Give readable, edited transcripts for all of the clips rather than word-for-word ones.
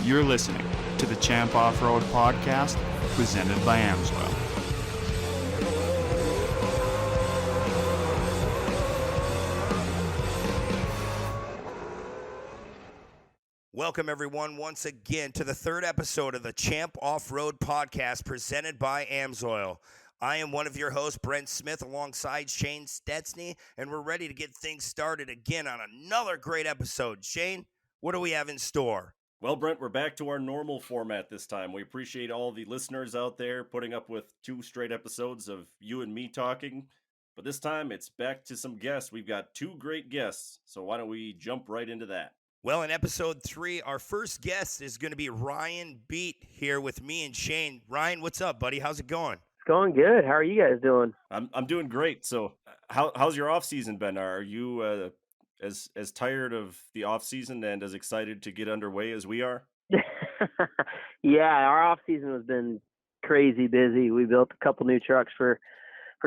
You're listening to the Champ Off-Road Podcast, presented by Amsoil. Welcome, everyone, once again to the third episode of the Champ Off-Road Podcast, presented by Amsoil. I am one of your hosts, Brent Smith, alongside Shane Stetsny, and we're ready to get things started again on another great episode. Shane, what do we have in store? Well, Brent, we're back to our normal format this time. We appreciate all the listeners out there putting up with 2 straight episodes of you and me talking. But this time, it's back to some guests. We've got 2 great guests, so why don't we jump right into that? Well, in episode 3, our first guest is going to be Ryan Beat here with me and Shane. Ryan, what's up, buddy? How's it going? It's going good. How are you guys doing? I'm doing great. So, how's your off season been? Are you as tired of the off season and as excited to get underway as we are? Yeah, our off season has been crazy busy. We built a couple new trucks for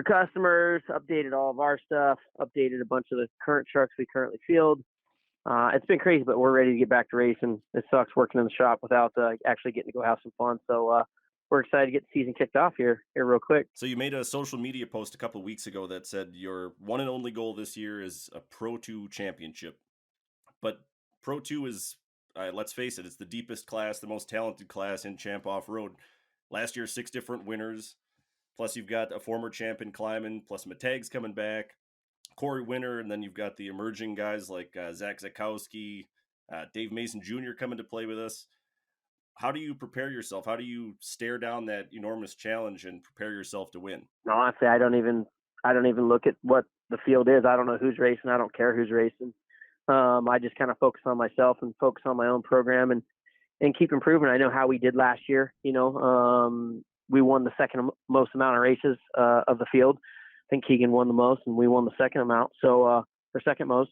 customers, updated all of our stuff, updated a bunch of the current trucks we currently field. It's been crazy, but we're ready to get back to racing. It sucks working in the shop without actually getting to go have some fun. So we're excited to get the season kicked off here real quick. So you made a social media post a couple of weeks ago that said your one and only goal this year is a Pro 2 championship. But Pro 2 is, let's face it, it's the deepest class, the most talented class in Champ Off-Road. Last year, 6 different winners. Plus you've got a former champion climbing, plus Matag's coming back. Corey Winter, and then you've got the emerging guys like Zach Zakowski, Dave Mason Jr. coming to play with us. How do you prepare yourself? How do you stare down that enormous challenge and prepare yourself to win? Honestly, I don't even look at what the field is. I don't know who's racing. I don't care who's racing. I just kind of focus on myself and focus on my own program and keep improving. I know how we did last year. We won the second most amount of races of the field. I think Keegan won the most, and we won the second amount. So, or second most.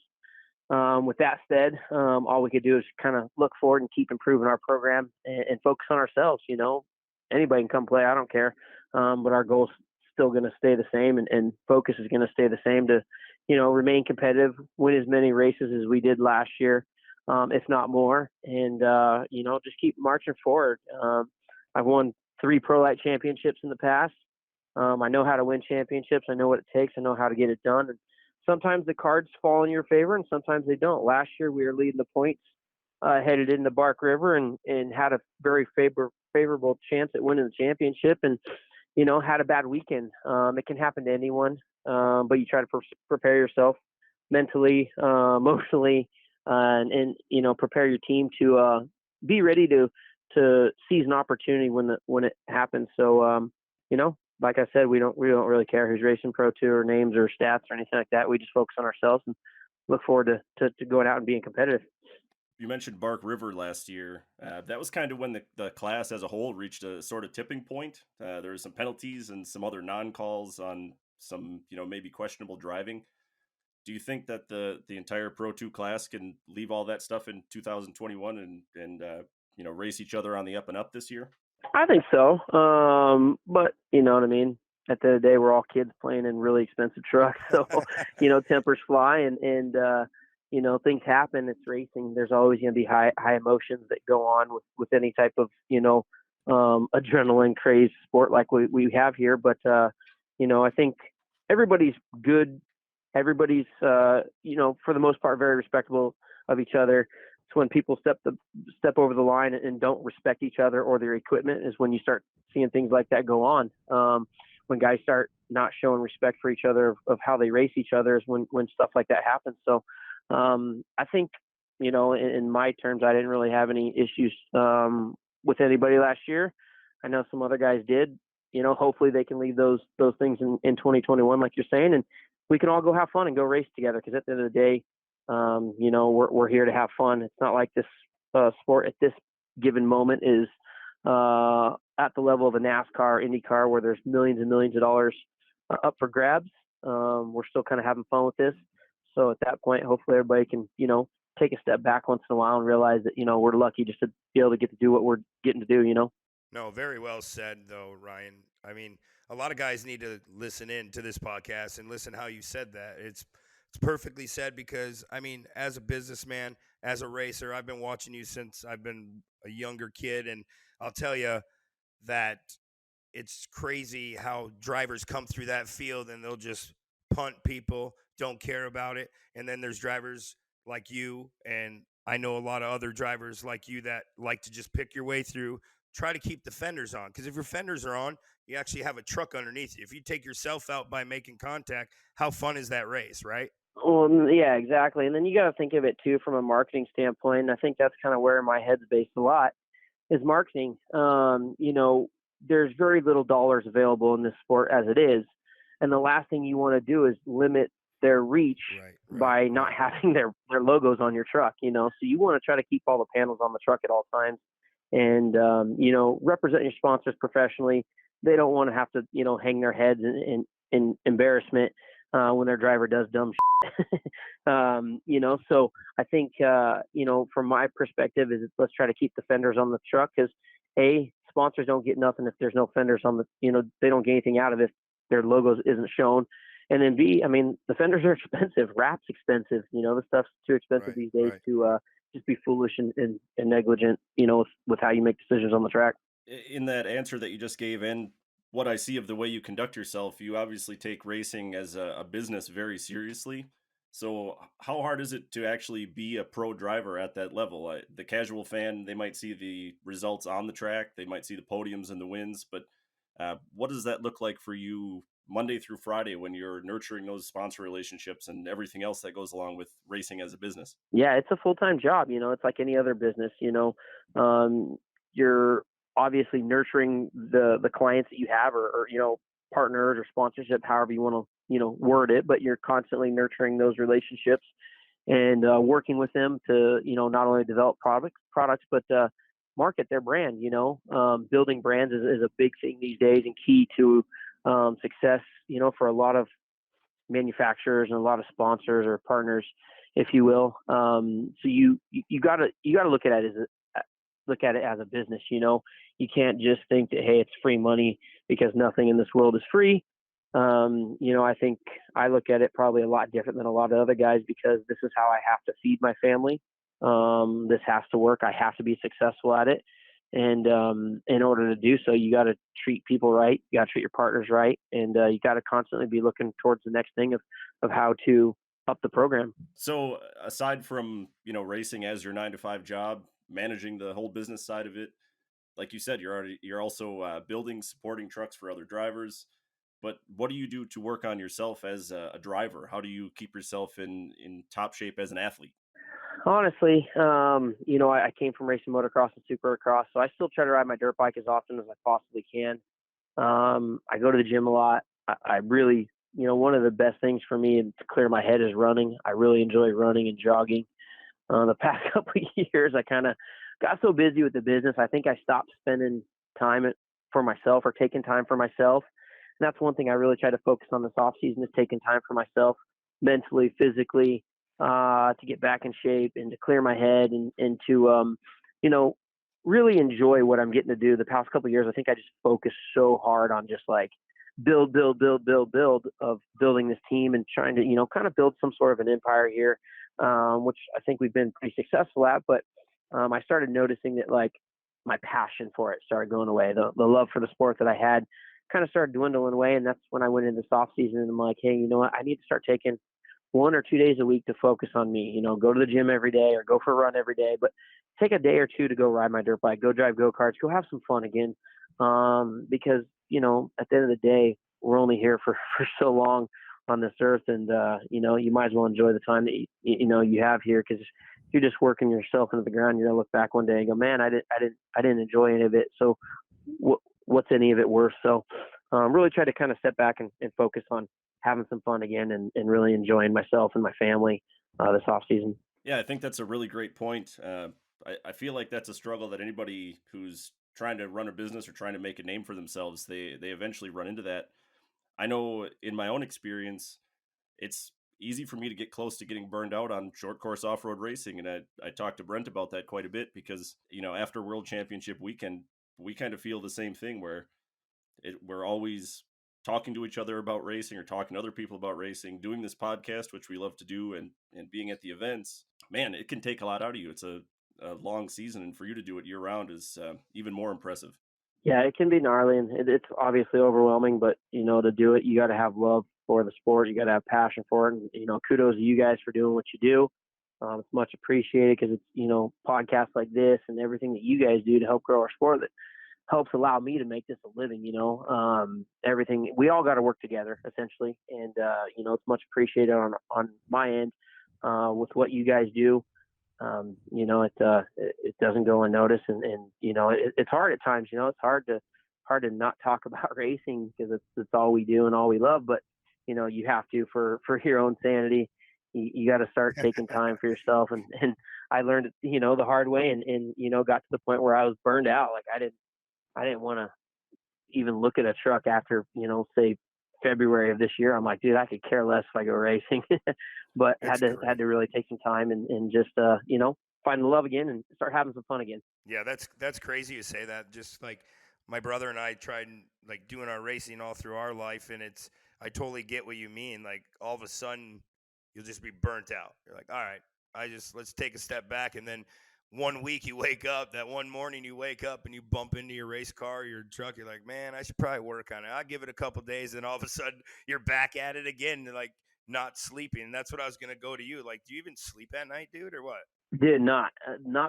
With that said, all we could do is kind of look forward and keep improving our program and focus on ourselves. Anybody can come play. I don't care. But our goal is still going to stay the same, and focus is going to stay the same to, remain competitive, win as many races as we did last year, if not more, and, just keep marching forward. I've won 3 Pro Light championships in the past. I know how to win championships. I know what it takes. I know how to get it done. And sometimes the cards fall in your favor and sometimes they don't. Last year we were leading the points, headed into Bark River and had a very favorable chance at winning the championship and, had a bad weekend. It can happen to anyone, but you try to prepare yourself mentally, emotionally, and prepare your team to be ready to seize an opportunity when it happens. So, like I said, we don't really care who's racing Pro 2 or names or stats or anything like that. We just focus on ourselves and look forward to going out and being competitive. You mentioned Bark River last year. That was kind of when the class as a whole reached a sort of tipping point. There were some penalties and some other non-calls on some, maybe questionable driving. Do you think that the entire Pro 2 class can leave all that stuff in 2021 and race each other on the up and up this year? I think so. But you know what I mean? At the end of the day, we're all kids playing in really expensive trucks. So, tempers fly and things happen. It's racing. There's always going to be high emotions that go on with any type of, adrenaline crazed sport like we have here. But, I think everybody's good. Everybody's, for the most part, very respectable of each other. It's when people step over the line and don't respect each other or their equipment is when you start seeing things like that go on. When guys start not showing respect for each other of how they race each other is when stuff like that happens. So I think, in my terms, I didn't really have any issues with anybody last year. I know some other guys did. Hopefully they can leave those things in 2021, like you're saying, and we can all go have fun and go race together. Because at the end of the day, we're here to have fun. It's not like this sport at this given moment is at the level of a NASCAR or IndyCar where there's millions and millions of dollars up for grabs. We're still kind of having fun with this. So at that point, hopefully everybody can, take a step back once in a while and realize that, we're lucky just to be able to get to do what we're getting to do, No, very well said, though, Ryan. I mean, a lot of guys need to listen in to this podcast and listen how you said that. It's It's perfectly said because, I mean, as a businessman, as a racer, I've been watching you since I've been a younger kid. And I'll tell you that it's crazy how drivers come through that field and they'll just punt people, don't care about it. And then there's drivers like you, and I know a lot of other drivers like you that like to just pick your way through, try to keep the fenders on. Because if your fenders are on, you actually have a truck underneath you. If you take yourself out by making contact, how fun is that race, right? Well, yeah, exactly. And then you got to think of it too from a marketing standpoint. And I think that's kind of where my head's based a lot is marketing. There's very little dollars available in this sport as it is. And the last thing you want to do is limit their reach by not having their logos on your truck, So you want to try to keep all the panels on the truck at all times and, represent your sponsors professionally. They don't want to have to, hang their heads in embarrassment when their driver does dumb shit. So I think, from my perspective is let's try to keep the fenders on the truck because sponsors don't get nothing if there's no fenders on the, they don't get anything out of it if their logos isn't shown. And then B, I mean, the fenders are expensive. Wrap's expensive. The stuff's too expensive these days to just be foolish and negligent, with how you make decisions on the track. In that answer that you just gave and what I see of the way you conduct yourself, you obviously take racing as a business very seriously. So how hard is it to actually be a pro driver at that level? The casual fan, they might see the results on the track, they might see the podiums and the wins, but what does that look like for you Monday through Friday when you're nurturing those sponsor relationships and everything else that goes along with racing as a business? Yeah, it's a full-time job. It's like any other business. You're obviously nurturing the clients that you have or partners or sponsorship, however you want to word it, but you're constantly nurturing those relationships and working with them to not only develop products but market their brand. Building brands is a big thing these days and key to success for a lot of manufacturers and a lot of sponsors or partners, if you will. So you gotta look at it as a business. You can't just think that, hey, it's free money, because nothing in this world is free. I think I look at it probably a lot different than a lot of other guys, because this is how I have to feed my family. This has to work. I have to be successful at it. And in order to do so, you got to treat people right. You got to treat your partners right. And you got to constantly be looking towards the next thing of how to up the program. So aside from, racing as your 9-to-5 job, managing the whole business side of it, like you said, you're also building, supporting trucks for other drivers. But what do you do to work on yourself as a driver? How do you keep yourself in top shape as an athlete? Honestly, I came from racing motocross and supercross, so I still try to ride my dirt bike as often as I possibly can. I go to the gym a lot. I really, one of the best things for me to clear my head is running. I really enjoy running and jogging. The past couple of years, I kind of got so busy with the business, I think I stopped spending time for myself or taking time for myself. And that's one thing I really try to focus on this off season is taking time for myself, mentally, physically, to get back in shape and to clear my head and to, really enjoy what I'm getting to do. The past couple of years, I think I just focused so hard on just like build of building this team and trying to, kind of build some sort of an empire here, which I think we've been pretty successful at. But I started noticing that like my passion for it started going away. The love for the sport that I had kind of started dwindling away. And that's when I went into this off season and I'm like, hey, you know what? I need to start taking 1 or 2 days a week to focus on me, go to the gym every day or go for a run every day, but take a day or two to go ride my dirt bike, go drive go-karts, go have some fun again. Because, at the end of the day, we're only here for so long on this earth. And, you might as well enjoy the time that, you have here. Cause if you're just working yourself into the ground, you're going to look back one day and go, man, I didn't enjoy any of it. So what's any of it worth? So, really try to kind of step back and focus on having some fun again and really enjoying myself and my family this off season. Yeah, I think that's a really great point. I feel like that's a struggle that anybody who's trying to run a business or trying to make a name for themselves, they eventually run into that. I know in my own experience, it's easy for me to get close to getting burned out on short course off-road racing. And I talked to Brent about that quite a bit because, after World Championship weekend, we kind of feel the same thing where we're always talking to each other about racing or talking to other people about racing, doing this podcast, which we love to do, and being at the events, man, it can take a lot out of you. It's a long season, and for you to do it year round is even more impressive. Yeah, it can be gnarly, and it's obviously overwhelming, but, to do it, you got to have love for the sport. You got to have passion for it. And, kudos to you guys for doing what you do. It's much appreciated because it's, podcasts like this and everything that you guys do to help grow our sport that helps allow me to make this a living, everything. We all got to work together essentially. And, it's much appreciated on my end with what you guys do. It doesn't go unnoticed, and it's hard at times. It's hard to not talk about racing because it's all we do and all we love. But you have to for your own sanity. You got to start taking time for yourself. And I learned it, the hard way, and got to the point where I was burned out. Like I didn't want to even look at a truck after say February of this year. I'm like, dude, I could care less if I go racing. But had to really take some time and just find the love again and start having some fun again. Yeah, that's crazy you say that. Just like my brother and I tried like doing our racing all through our life, and I totally get what you mean. Like all of a sudden you'll just be burnt out. You're like, all right, let's take a step back. And then one week you wake up, that one morning you wake up and you bump into your race car, your truck. You're like, man, I should probably work on it. I'll give it a couple days. And all of a sudden you're back at it again, like not sleeping. And that's what I was going to go to you. Like, do you even sleep at night, dude, or what? Dude, not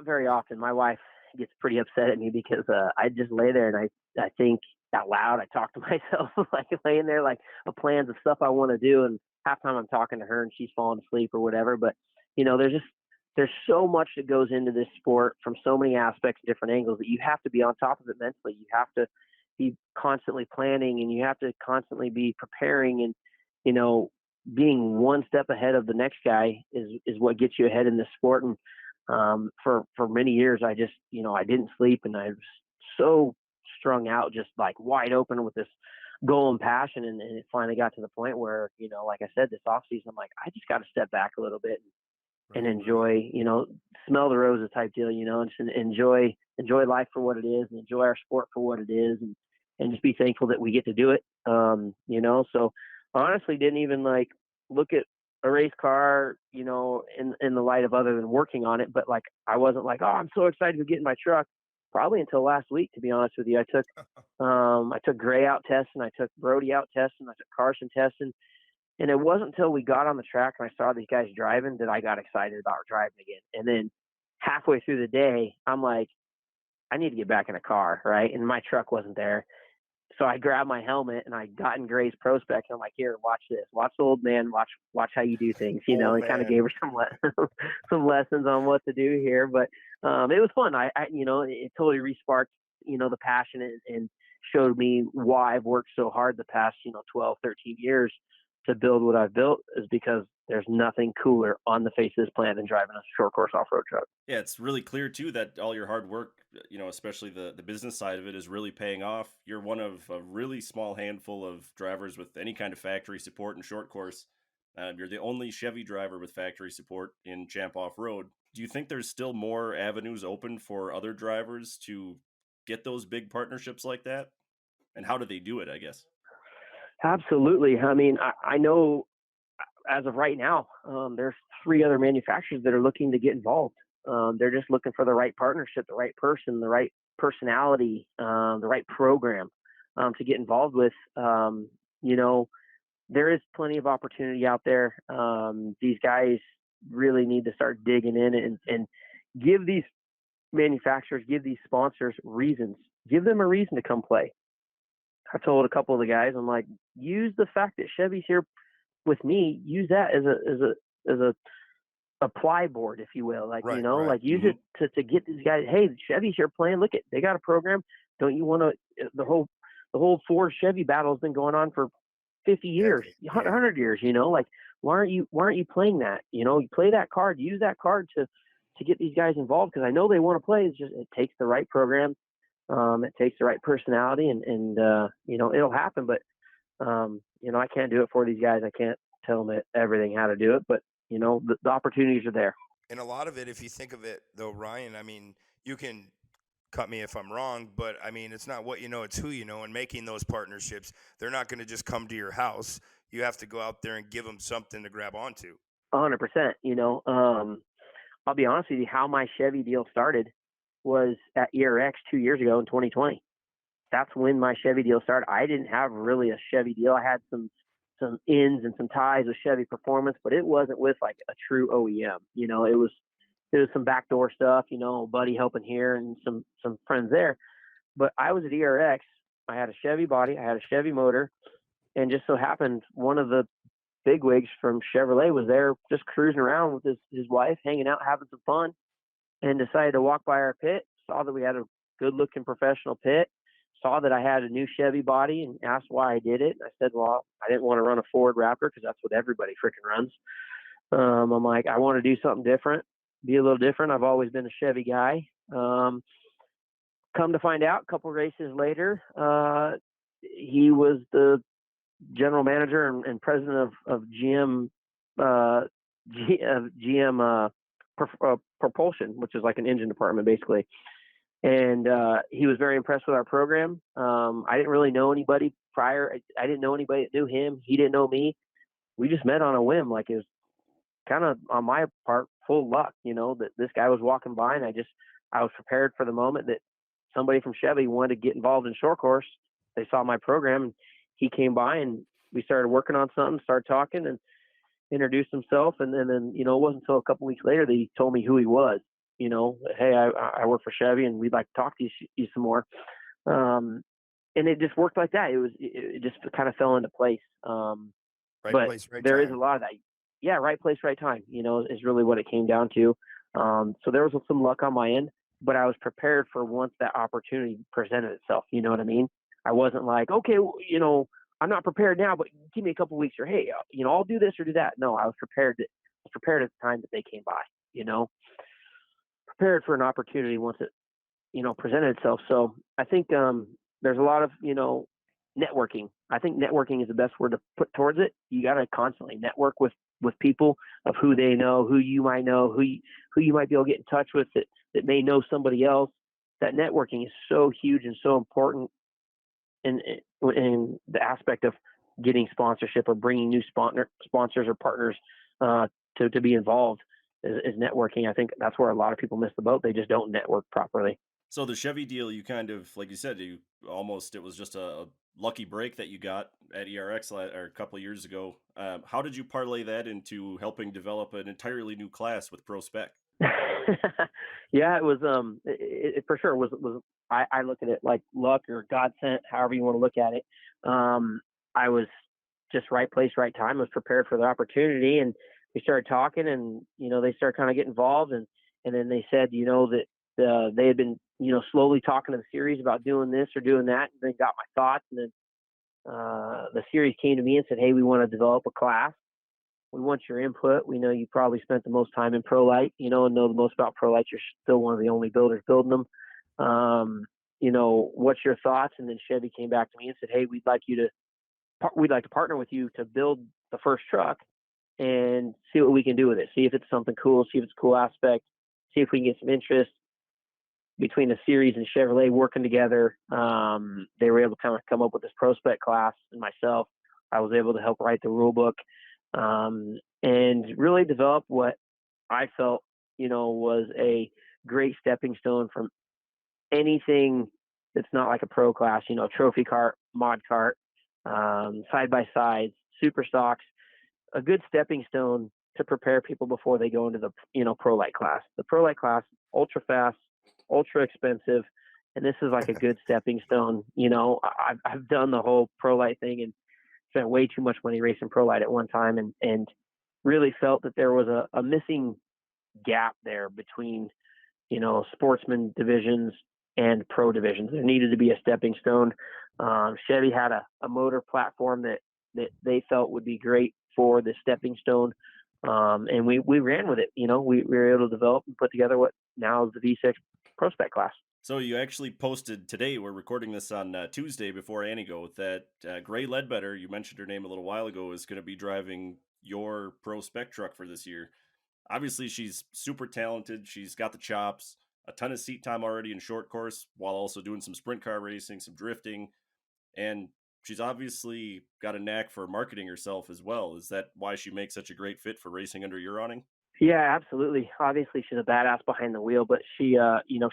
very often. My wife gets pretty upset at me because I just lay there and I think out loud. I talk to myself, like laying there, like plans of stuff I want to do. And half the time I'm talking to her and she's falling asleep or whatever. But, there's so much that goes into this sport from so many aspects, different angles, that you have to be on top of it mentally. You have to be constantly planning, and you have to constantly be preparing, and, being one step ahead of the next guy is what gets you ahead in this sport. And for many years, I just, I didn't sleep, and I was so strung out, just like wide open with this goal and passion. And it finally got to the point where, like I said, this off season, I'm like, I just got to step back a little bit and enjoy, smell the roses type deal, and just enjoy life for what it is, and enjoy our sport for what it is, and just be thankful that we get to do it. So honestly didn't even like look at a race car, in the light of other than working on it. But like, I wasn't like, oh, I'm so excited to get in my truck, probably until last week, to be honest with you. I took Gray out testing, I took Brody out testing, I took Carson testing. And it wasn't until we got on the track and I saw these guys driving that I got excited about driving again. And then halfway through the day, I'm like, I need to get back in a car, right? And my truck wasn't there. So I grabbed my helmet and I got in Gray's Pro Spec. And I'm like, here, watch this. Watch the old man. Watch how you do things, and kind of gave her some lessons on what to do here. But it was fun. It totally resparked, the passion and showed me why I've worked so hard the past, 12, 13 years to build what I've built, is because there's nothing cooler on the face of this planet than driving a short course off-road truck. Yeah, it's really clear too that all your hard work, especially the business side of it, is really paying off. You're one of a really small handful of drivers with any kind of factory support in short course. You're the only Chevy driver with factory support in Champ Off-Road. Do you think there's still more avenues open for other drivers to get those big partnerships like that? And how do they do it, I guess? Absolutely. I mean, I know as of right now, there's 3 other manufacturers that are looking to get involved. They're just looking for the right partnership, the right person, the right personality, the right program to get involved with. There is plenty of opportunity out there. These guys really need to start digging in and give these manufacturers, give these sponsors reasons. Give them a reason to come play. I told a couple of the guys, I'm like, use the fact that Chevy's here with me, use that as a ply board, if you will. Like, right. Like use it to get these guys, hey, Chevy's here playing. Look, they got a program. Don't you want to, the whole Ford Chevy battle has been going on for 50 years, 100 years, like, why aren't you playing that? You play that card, use that card to get these guys involved. Cause I know they want to play. It's just, it takes the right program. It takes the right personality and it'll happen, but, I can't do it for these guys. I can't tell them everything how to do it, but the opportunities are there. And a lot of it, if you think of it though, Ryan, I mean, you can cut me if I'm wrong, but I mean, it's not what you know, it's who you know. And making those partnerships, they're not going to just come to your house. You have to go out there and give them something to grab onto. 100%. I'll be honest with you, how my Chevy deal started was at ERX 2 years ago in 2020. That's when my Chevy deal started. I didn't have really a Chevy deal. I had some ins and some ties with Chevy Performance, but it wasn't with like a true OEM. It was some backdoor stuff, a buddy helping here and some friends there. But I was at ERX. I had a Chevy body, I had a Chevy motor, and just so happened one of the bigwigs from Chevrolet was there just cruising around with his wife, hanging out, having some fun, and decided to walk by our pit, saw that we had a good looking professional pit, saw that I had a new Chevy body, and asked why I did it. And I said, well, I didn't want to run a Ford Raptor because that's what everybody freaking runs. I'm like, I want to do something different, be a little different. I've always been a Chevy guy. Come to find out, a couple races later, he was the general manager and president of GM Propulsion, which is like an engine department basically. And he was very impressed with our program. I didn't really know anybody prior. I didn't know anybody that knew him. He didn't know me. We just met on a whim. Like, it was kind of on my part full luck, that this guy was walking by, and I was prepared for the moment that somebody from Chevy wanted to get involved in short course. They saw my program, and he came by, and we started working on something, started talking, and introduced himself. And then it wasn't until a couple weeks later that he told me who he was. Hey, I work for Chevy, and we'd like to talk to you some more. And it just worked like that. It just kind of fell into place. Right but place, right there time. is a lot of that. Yeah, right place, right time, is really what it came down to. So there was some luck on my end, but I was prepared for once that opportunity presented itself. You know what I mean? I wasn't like, okay, I'm not prepared now, but give me a couple of weeks, or hey, I'll do this or do that. No, I was prepared. I was prepared at the time that they came by. Prepared for an opportunity once it, presented itself. So I think there's a lot of networking. I think networking is the best word to put towards it. You got to constantly network with people of who they know, who you might know, who you might be able to get in touch with that may know somebody else. That networking is so huge and so important in the aspect of getting sponsorship or bringing new sponsors or partners to be involved is networking. I think that's where a lot of people miss the boat. They just don't network properly. So the Chevy deal, you kind of, like you said, it was just a lucky break that you got at ERX or a couple of years ago. How did you parlay that into helping develop an entirely new class with Pro Spec? Yeah, it was it for sure was I look at it like luck or God sent, however you want to look at it. I was just right place, right time. I was prepared for the opportunity, and we started talking, and they started kind of getting involved, and then they said that they had been slowly talking to the series about doing this or doing that, and they got my thoughts, and then the series came to me and said, hey, we want to develop a class. We want your input. We know you probably spent the most time in ProLite, and know the most about ProLite. You're still one of the only builders building them. What's your thoughts? And then Chevy came back to me and said, hey, we'd like to partner with you to build the first truck and see what we can do with it. See if it's something cool, see if it's a cool aspect, see if we can get some interest between the series and Chevrolet working together. They were able to kind of come up with this prospect class, and myself, I was able to help write the rule book, and really develop what I felt, was a great stepping stone from anything that's not like a pro class, trophy cart, mod cart, side by sides, super stocks, a good stepping stone to prepare people before they go into the, ProLite class. The ProLite class, ultra fast, ultra expensive, and this is like a good stepping stone. I've done the whole ProLite thing and spent way too much money racing ProLite at one time, and really felt that there was a missing gap there between, sportsman divisions and pro divisions. There needed to be a stepping stone. Chevy had a motor platform that they felt would be great for the stepping stone. And we ran with it. We were able to develop and put together what now is the V6 Prospect class. So you actually posted today, we're recording this on Tuesday before Anigo, that Gray Ledbetter, you mentioned her name a little while ago, is going to be driving your Pro Spec truck for this year. Obviously, she's super talented. She's got the chops. a ton of seat time already in short course, while also doing some sprint car racing, some drifting, and she's obviously got a knack for marketing herself as well. Is that why she makes such a great fit for racing under your awning? Yeah, absolutely. Obviously, she's a badass behind the wheel, but she,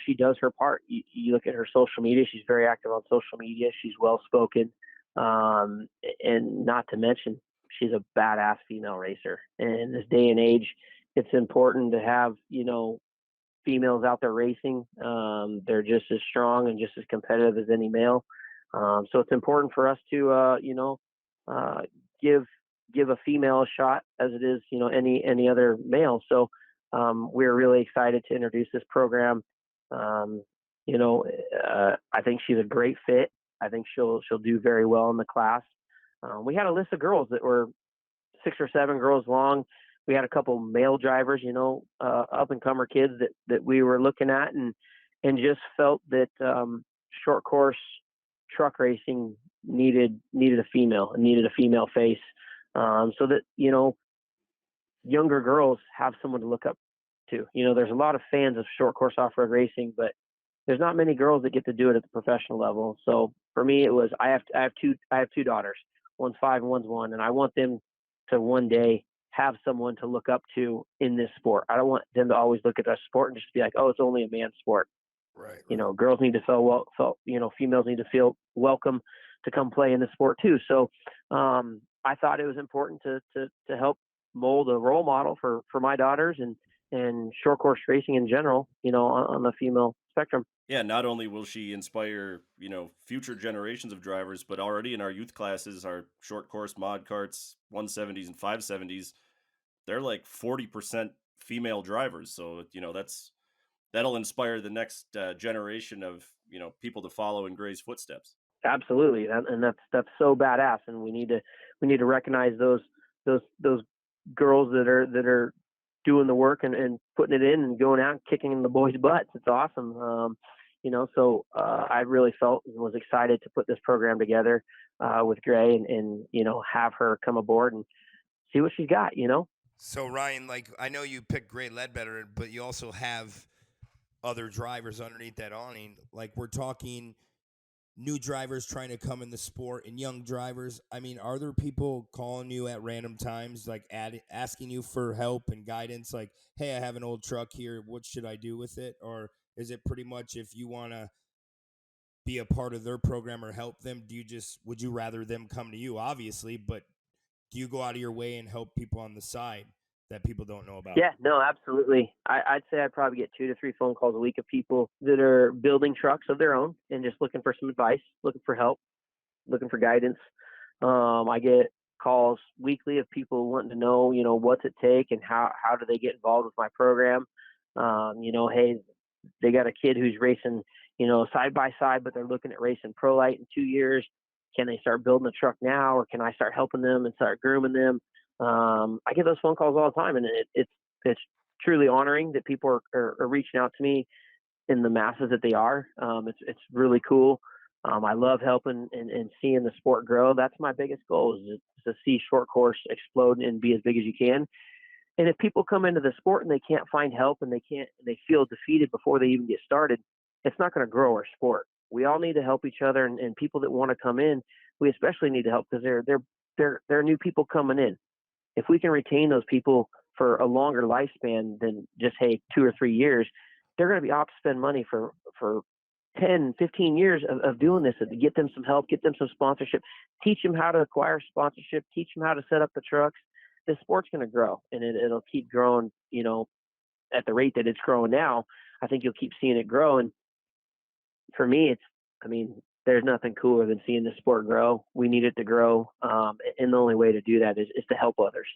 she does her part. You look at her social media; she's very active on social media. She's well spoken, and not to mention, she's a badass female racer. And in this day and age, it's important to have females out there racing. They're just as strong and just as competitive as any male. So it's important for us to, uh, give a female a shot as it is, any other male. So we're really excited to introduce this program. I think she's a great fit. I think she'll do very well in the class. We had a list of girls that were 6 or 7 girls long. We had a couple male drivers, up and comer kids that we were looking at, and just felt that short course truck racing needed a female face, so that younger girls have someone to look up to. There's a lot of fans of short course off-road racing, but there's not many girls that get to do it at the professional level. So for me, it was I have two daughters. One's 5 and one's 1, and I want them to one day have someone to look up to in this sport. I don't want them to always look at our sport and just be like, oh, it's only a man's sport. Right. Girls need to feel females need to feel welcome to come play in the sport too. So I thought it was important to help mold a role model for my daughters and short course racing in general, on the female spectrum. Yeah, not only will she inspire, future generations of drivers, but already in our youth classes, our short course mod carts, 170s and 570s, they're like 40% female drivers. So, that'll inspire the next generation of, people to follow in Gray's footsteps. Absolutely. And that's so badass. And we need to recognize those girls that are doing the work and putting it in and going out and kicking the boys' butts. It's awesome. So I really felt and was excited to put this program together with Gray and have her come aboard and see what she's got, So Ryan, I know you picked Gray Ledbetter, but you also have other drivers underneath that awning. We're talking new drivers trying to come in the sport and young drivers. I mean, are there people calling you at random times, asking you for help and guidance? Like, hey, I have an old truck here. What should I do with it? Or is it pretty much if you want to be a part of their program or help them, would you rather them come to you, obviously, but do you go out of your way and help people on the side that people don't know about? Yeah, no, absolutely. I'd say I probably get 2 to 3 phone calls a week of people that are building trucks of their own and just looking for some advice, looking for help, looking for guidance. I get calls weekly of people wanting to know, what's it take and how do they get involved with my program. Hey, they got a kid who's racing, side by side, but they're looking at racing Pro Light in 2 years. Can they start building a truck now, or can I start helping them and start grooming them? I get those phone calls all the time, and it's truly honoring that people are reaching out to me in the masses that they are. It's really cool. I love helping and seeing the sport grow. That's my biggest goal, is to see short course explode and be as big as you can. And if people come into the sport and they can't find help and they feel defeated before they even get started, it's not going to grow our sport. We all need to help each other, and people that want to come in, we especially need to help, because they're new people coming in. If we can retain those people for a longer lifespan than just, 2 or 3 years, they're going to be opt to spend money for 10, 15 years of doing this, to get them some help, get them some sponsorship, teach them how to acquire sponsorship, teach them how to set up the trucks. This sport's going to grow, and it'll keep growing, at the rate that it's growing now. I think you'll keep seeing it grow. And for me, there's nothing cooler than seeing the sport grow. We need it to grow. And the only way to do that is to help others,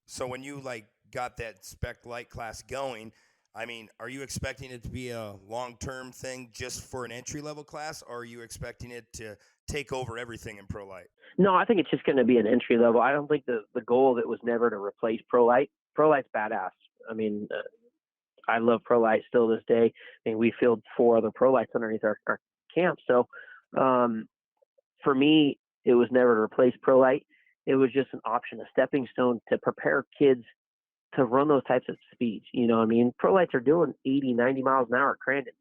So when you got that spec light class going, are you expecting it to be a long-term thing just for an entry-level class, or are you expecting it to take over everything in Pro Light? No, I think it's just going to be an entry level. I don't think the goal of it was never to replace Pro Light. Pro Light's badass. I love Pro Light still this day. We field 4 other Pro Lights underneath our camp. So for me, it was never to replace Pro Light. It was just an option, a stepping stone to prepare kids to run those types of speeds. You know what I mean? Pro lights are doing 80, 90 miles an hour at Crandon.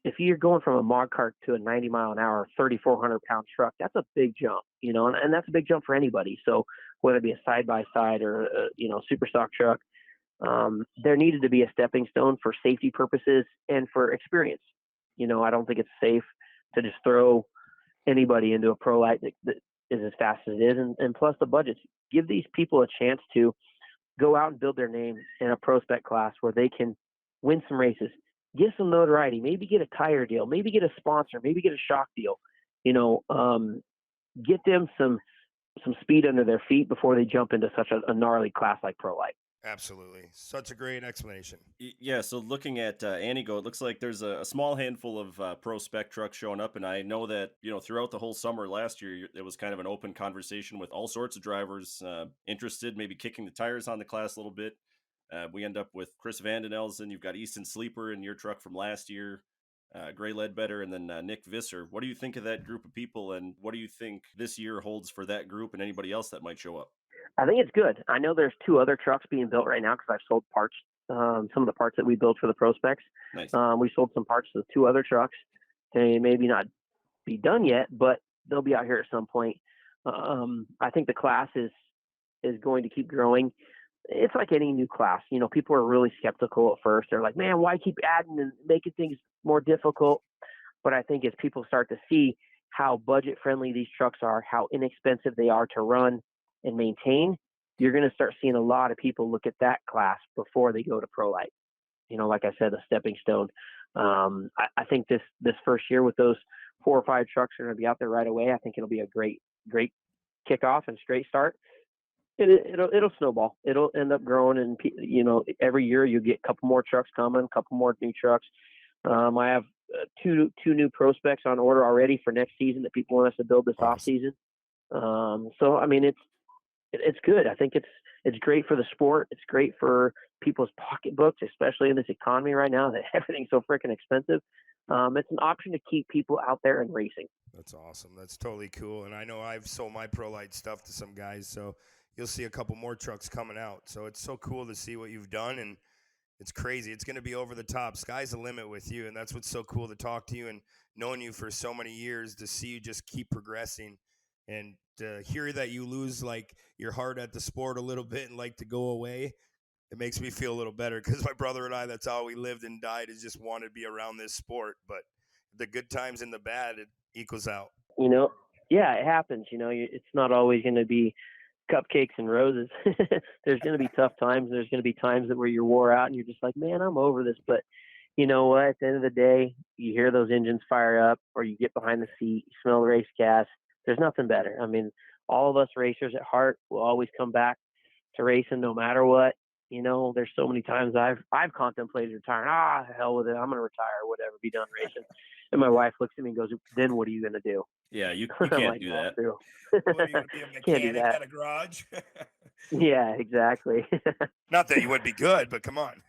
If you're going from a mod cart to a 90 mile an hour, 3,400 pound truck, that's a big jump, you know, and that's a big jump for anybody. So whether it be a side by side or super stock truck, there needed to be a stepping stone for safety purposes and for experience. You know, I don't think it's safe to just throw anybody into a pro light that is as fast as it is. And plus the budgets. Give these people a chance to go out and build their name in a pro spec class where they can win some races, get some notoriety, maybe get a tire deal, maybe get a sponsor, maybe get a shock deal, you know, get them some speed under their feet before they jump into such a gnarly class like pro light. Absolutely. Such a great explanation. Yeah, so looking at Anigo, it looks like there's a small handful of pro spec trucks showing up, and I know that, you know, throughout the whole summer last year, it was kind of an open conversation with all sorts of drivers interested, maybe kicking the tires on the class a little bit. We end up with Chris Vandenelsen. You've got Easton Sleeper in your truck from last year, Gray Ledbetter, and then Nick Visser. What do you think of that group of people, and what do you think this year holds for that group and anybody else that might show up? I think it's good. I know there's 2 other trucks being built right now because I've sold parts, some of the parts that we built for the Pro Specs. Nice. We sold some parts to 2 other trucks. They maybe not be done yet, but they'll be out here at some point. I think the class is going to keep growing. It's like any new class. You know, people are really skeptical at first. They're like, man, why keep adding and making things more difficult? But I think as people start to see how budget friendly these trucks are, how inexpensive they are to run and maintain, you're going to start seeing a lot of people look at that class before they go to pro light. You know, like I said, a stepping stone. I think this first year with those 4 or 5 trucks are going to be out there right away. I think it'll be a great kickoff and straight start. It'll snowball. It'll end up growing, and you know, every year you get a couple more trucks coming, a couple more new trucks. I have two new pro specs on order already for next season that people want us to build this off season. So I mean, it's good. I think it's great for the sport. It's great for people's pocketbooks, especially in this economy right now that everything's so freaking expensive. It's an option to keep people out there and racing. That's awesome. That's totally cool. And I know I've sold my pro light stuff to some guys, so you'll see a couple more trucks coming out. So it's so cool to see what you've done, and it's crazy. It's going to be over the top. Sky's the limit with you, and that's what's so cool to talk to you and knowing you for so many years, to see you just keep progressing. And to hear that you lose like your heart at the sport a little bit and like to go away, it makes me feel a little better, because my brother and I, that's how we lived and died, is just wanted to be around this sport. But the good times and the bad, it equals out. You know, yeah, it happens. You know, it's not always going to be cupcakes and roses. There's going to be tough times. There's going to be times where you're wore out and you're just like, man, I'm over this. But you know what? At the end of the day, you hear those engines fire up, or you get behind the seat, you smell the race gas. There's nothing better. I mean, all of us racers at heart will always come back to racing no matter what. You know, there's so many times I've contemplated retiring. Hell with it. I'm going to retire or whatever, be done racing. And my wife looks at me and goes, then what are you going to do? Yeah, you can't like, do that. What are you going to be, a mechanic at a garage? Yeah, exactly. Not that you would be good, but come on.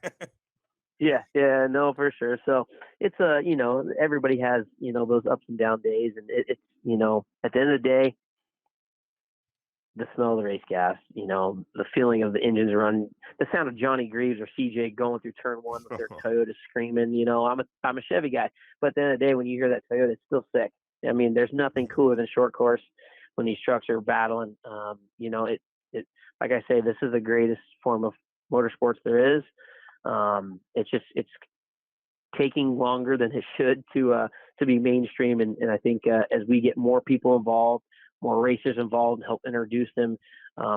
Yeah, no, for sure. So it's you know, everybody has, you know, those ups and down days, and it's, you know, at the end of the day, the smell of the race gas, you know, the feeling of the engines running, the sound of Johnny Greaves or CJ going through turn 1 with their Toyota screaming. You know, I'm a Chevy guy, but at the end of the day, when you hear that Toyota, it's still sick. I mean, there's nothing cooler than short course when these trucks are battling. You know, it like I say, this is the greatest form of motorsports there is. It's taking longer than it should to be mainstream. And I think as we get more people involved, more racers involved, and help introduce them.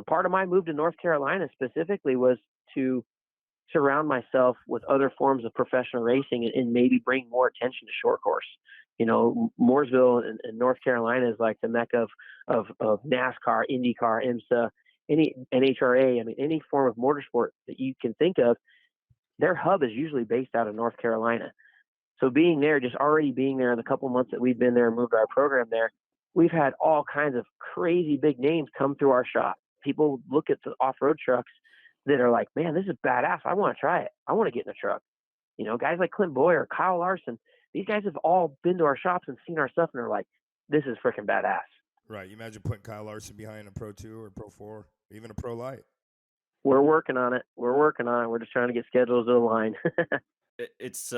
Part of my move to North Carolina specifically was to surround myself with other forms of professional racing and maybe bring more attention to short course. You know, Mooresville and North Carolina is like the mecca of NASCAR, IndyCar, IMSA, any NHRA. I mean, any form of motorsport that you can think of, their hub is usually based out of North Carolina. So being there, just already being there in the couple months that we've been there and moved our program there, we've had all kinds of crazy big names come through our shop. People look at the off-road trucks that are like, man, this is badass. I want to try it. I want to get in a truck. You know, guys like Clint Boyer, Kyle Larson, these guys have all been to our shops and seen our stuff, and they're like, this is freaking badass. Right. You imagine putting Kyle Larson behind a Pro 2 or Pro 4, even a Pro Light. we're working on it. We're just trying to get schedules to align. It's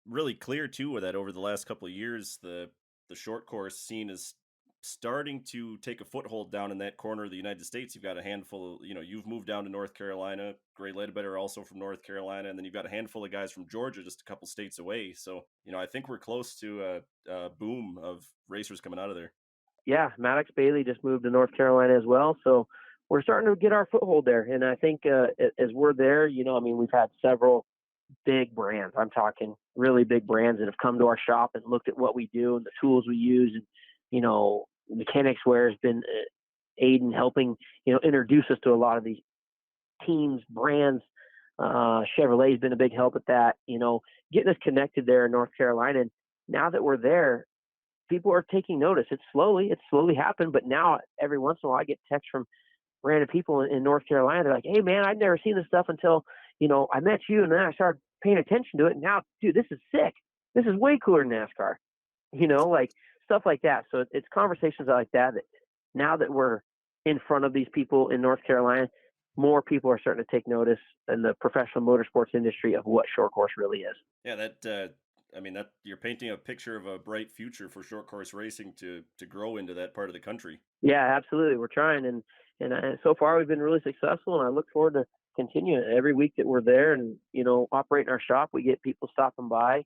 really clear too that over the last couple of years, the short course scene is starting to take a foothold down in that corner of the United States. You've got a handful of, you've moved down to North Carolina. Gray Ledbetter also from North Carolina, and then you've got a handful of guys from Georgia, just a couple states away. So, I think we're close to a boom of racers coming out of there. Yeah, Maddox Bailey just moved to North Carolina as well, so we're starting to get our foothold there. And I think as we're there, we've had several big brands. I'm talking really big brands that have come to our shop and looked at what we do and the tools we use. And, Mechanics Wear has been aiding, helping, introduce us to a lot of these teams, brands. Chevrolet's been a big help with that, getting us connected there in North Carolina. And now that we're there, people are taking notice. It's slowly happened, but now every once in a while I get texts from random people in North Carolina. They're like, "Hey man, I've never seen this stuff until, I met you, and then I started paying attention to it. And now, dude, this is sick. This is way cooler than NASCAR." Like stuff like that. So it's conversations like that now that we're in front of these people in North Carolina, more people are starting to take notice in the professional motorsports industry of what short course really is. Yeah, that you're painting a picture of a bright future for short course racing to grow into that part of the country. Yeah, absolutely. We're trying, and so far we've been really successful, and I look forward to continuing every week that we're there and operating our shop. We get people stopping by,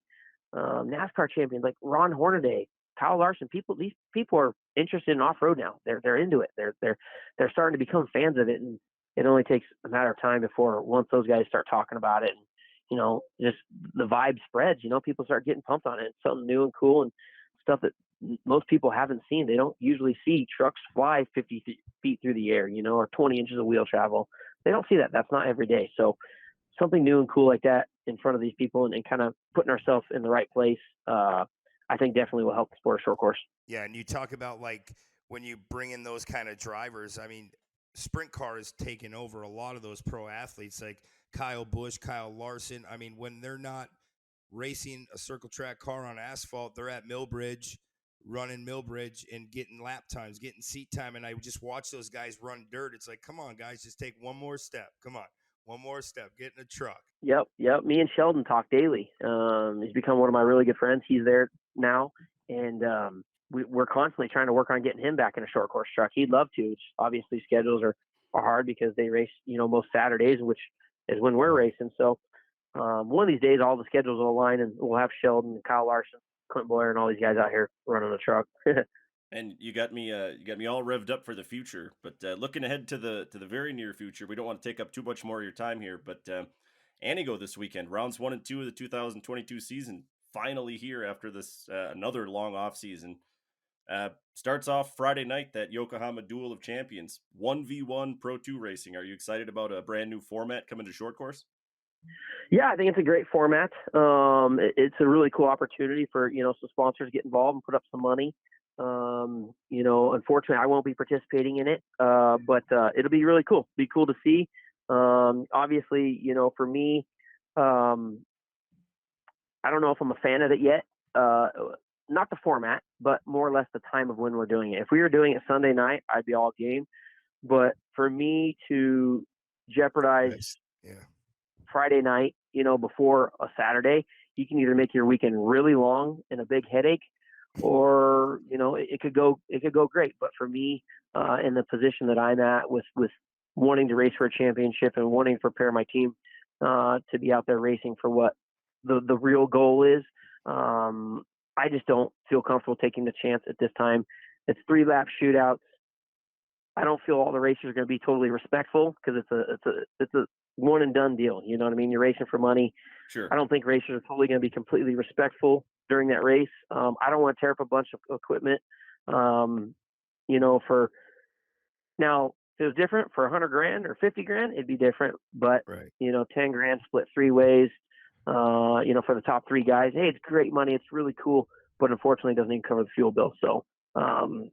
NASCAR champions like Ron Hornaday, Kyle Larson. These people are interested in off road now. They're into it. They're starting to become fans of it, and it only takes a matter of time before once those guys start talking about it, and just the vibe spreads. People start getting pumped on it. It's something new and cool and stuff that most people haven't seen. They don't usually see trucks fly 50 feet through the air, or 20 inches of wheel travel. They don't see that. That's not every day. So something new and cool like that in front of these people and kind of putting ourselves in the right place, I think definitely will help the sport of short course. Yeah, and you talk about like when you bring in those kind of drivers, sprint car has taken over a lot of those pro athletes like Kyle Busch, Kyle Larson. When they're not racing a circle track car on asphalt, they're at Millbridge, running Millbridge and getting lap times, getting seat time. And I just watch those guys run dirt. It's like, come on, guys, just take one more step. Come on, one more step. Get in a truck. Yep. Me and Sheldon talk daily. He's become one of my really good friends. He's there now, and we're constantly trying to work on getting him back in a short course truck. He'd love to. It's obviously schedules are hard because they race, most Saturdays, which is when we're racing. So one of these days, all the schedules will align, and we'll have Sheldon and Kyle Larson, Clint Boyer, and all these guys out here running the truck. And you got me all revved up for the future. But looking ahead to the very near future, we don't want to take up too much more of your time here. But Anigo this weekend, rounds 1 and 2 of the 2022 season, finally here after this another long off season. Starts off Friday night, that Yokohama Duel of Champions, 1v1 Pro 2 racing. Are you excited about a brand new format coming to short course? Yeah, I think it's a great format. It's a really cool opportunity for, some sponsors to get involved and put up some money. Unfortunately, I won't be participating in it, but it'll be really cool. Be cool to see. Obviously, for me, I don't know if I'm a fan of it yet. Not the format, but more or less the time of when we're doing it. If we were doing it Sunday night, I'd be all game. But for me to jeopardize Friday night, before a Saturday, you can either make your weekend really long and a big headache, or it could go great. But for me, in the position that I'm at with wanting to race for a championship and wanting to prepare my team to be out there racing for what the real goal is, I just don't feel comfortable taking the chance at this time. It's 3-lap shootouts. I don't feel all the racers are going to be totally respectful because it's a one and done deal. You know what I mean? You're racing for money. Sure. I don't think racers are totally going to be completely respectful during that race. I don't want to tear up a bunch of equipment. For now, if it was different for $100,000 or $50,000, it'd be different. But right. $10,000 split 3 ways. For the top 3 guys, hey, it's great money. It's really cool, but unfortunately, it doesn't even cover the fuel bill. So I'm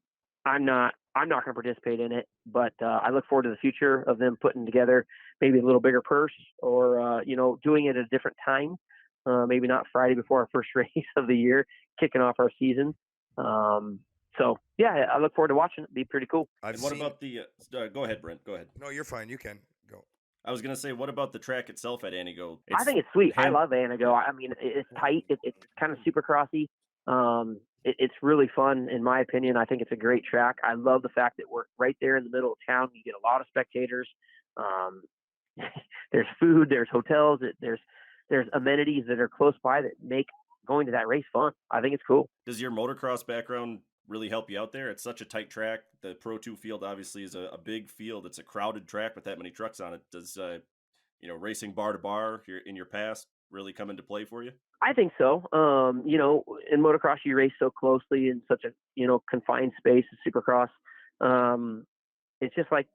not going to participate in it. But I look forward to the future of them putting together maybe a little bigger purse, or doing it at a different time. Maybe not Friday before our first race of the year, kicking off our season. So yeah, I look forward to watching it. It'd be pretty cool. About the? Go ahead, Brent. Go ahead. No, you're fine. You can go. I was gonna say, what about the track itself at Anigo? I think it's sweet. I hand- love Anago. I mean, it's tight. It's kind of super crossy. It's really fun, in my opinion. I think it's a great track. I love the fact that we're right there in the middle of town. You get a lot of spectators. Um, there's food, there's hotels, there's amenities that are close by that make going to that race fun. I think it's cool. Does your motocross background really help you out there? It's such a tight track. The Pro 2 field obviously is a big field. It's a crowded track with that many trucks on it. Does racing bar to bar in your past really come into play for you? I think so. In motocross, you race so closely in such a, confined space as Supercross. It's just like,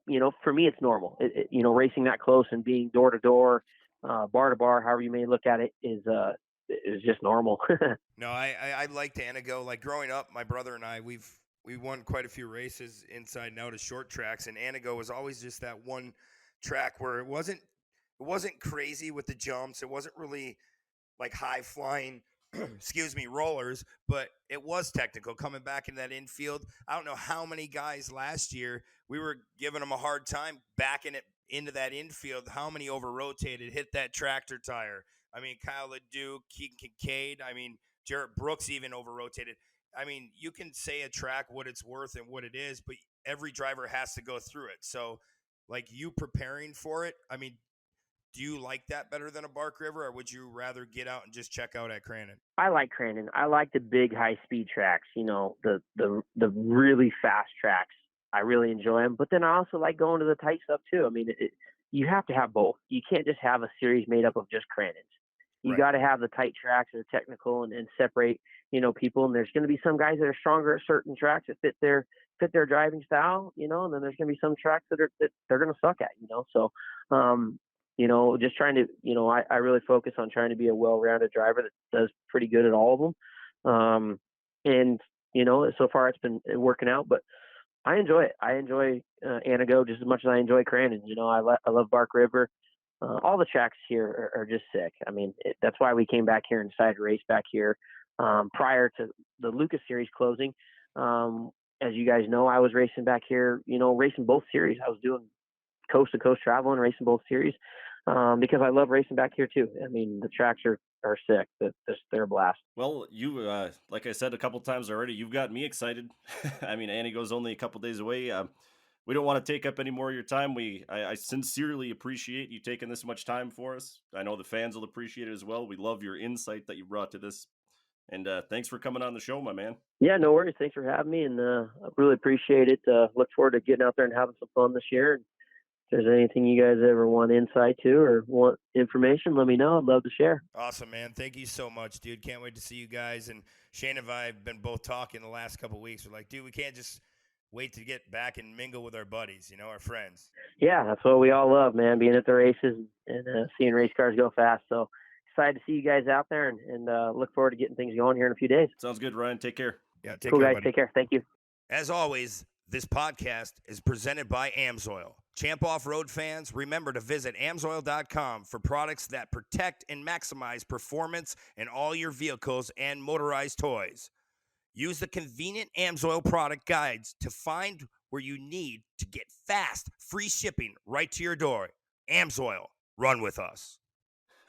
for me, it's normal. Racing that close and being door to door, bar to bar, however you may look at it, is just normal. No, I liked Anago. Like growing up, my brother and I, we won quite a few races inside and out of short tracks, and Anago was always just that one track where it wasn't crazy with the jumps. It wasn't really like high flying, rollers, but it was technical coming back into that infield. I don't know how many guys last year we were giving them a hard time backing it into that infield. How many over rotated, hit that tractor tire? I mean, Kyle Leduc, Keegan Kincaid. I mean, Jarrett Brooks even over rotated. I mean, you can say a track what it's worth and what it is, but every driver has to go through it. So, like you preparing for it, I mean, do you like that better than a Bark River, or would you rather get out and just check out at Crandon? I like Crandon. I like the big high speed tracks, the really fast tracks. I really enjoy them. But then I also like going to the tight stuff too. I mean, you have to have both. You can't just have a series made up of just Crandons. You got to have the tight tracks that are technical and separate, people. And there's going to be some guys that are stronger at certain tracks that fit their driving style, and then there's going to be some tracks that they're going to suck at, So, just trying to, I really focus on trying to be a well-rounded driver that does pretty good at all of them. So far it's been working out, but I enjoy it. I enjoy Anago just as much as I enjoy Crandon. I love Bark River. All the tracks here are just sick. I mean, that's why we came back here and decided to race back here prior to the Lucas Series closing. As you guys know, I was racing back here, racing both series. I was doing coast-to-coast travel and racing both series because I love racing back here too. I mean, the tracks are sick. They're a blast. Well, you, like I said a couple times already, you've got me excited. I mean, Anigo's only a couple days away. We don't want to take up any more of your time. I sincerely appreciate you taking this much time for us. I know the fans will appreciate it as well. We love your insight that you brought to this. And thanks for coming on the show, my man. Yeah, no worries. Thanks for having me, and I really appreciate it. Look forward to getting out there and having some fun this year. And if there's anything you guys ever want insight to or want information, let me know. I'd love to share. Awesome, man. Thank you so much, dude. Can't wait to see you guys. And Shane and I have been both talking the last couple of weeks. We're like, dude, we can't just wait to get back and mingle with our buddies, our friends. Yeah, that's what we all love, man, being at the races and seeing race cars go fast. So excited to see you guys out there and look forward to getting things going here in a few days. Sounds good, Ryan. Take care. Yeah, cool, guys. Buddy. Take care. Thank you. As always, this podcast is presented by Amsoil. Champ Off-Road fans, remember to visit Amsoil.com for products that protect and maximize performance in all your vehicles and motorized toys. Use the convenient Amsoil product guides to find where you need to get fast, free shipping right to your door. Amsoil, run with us.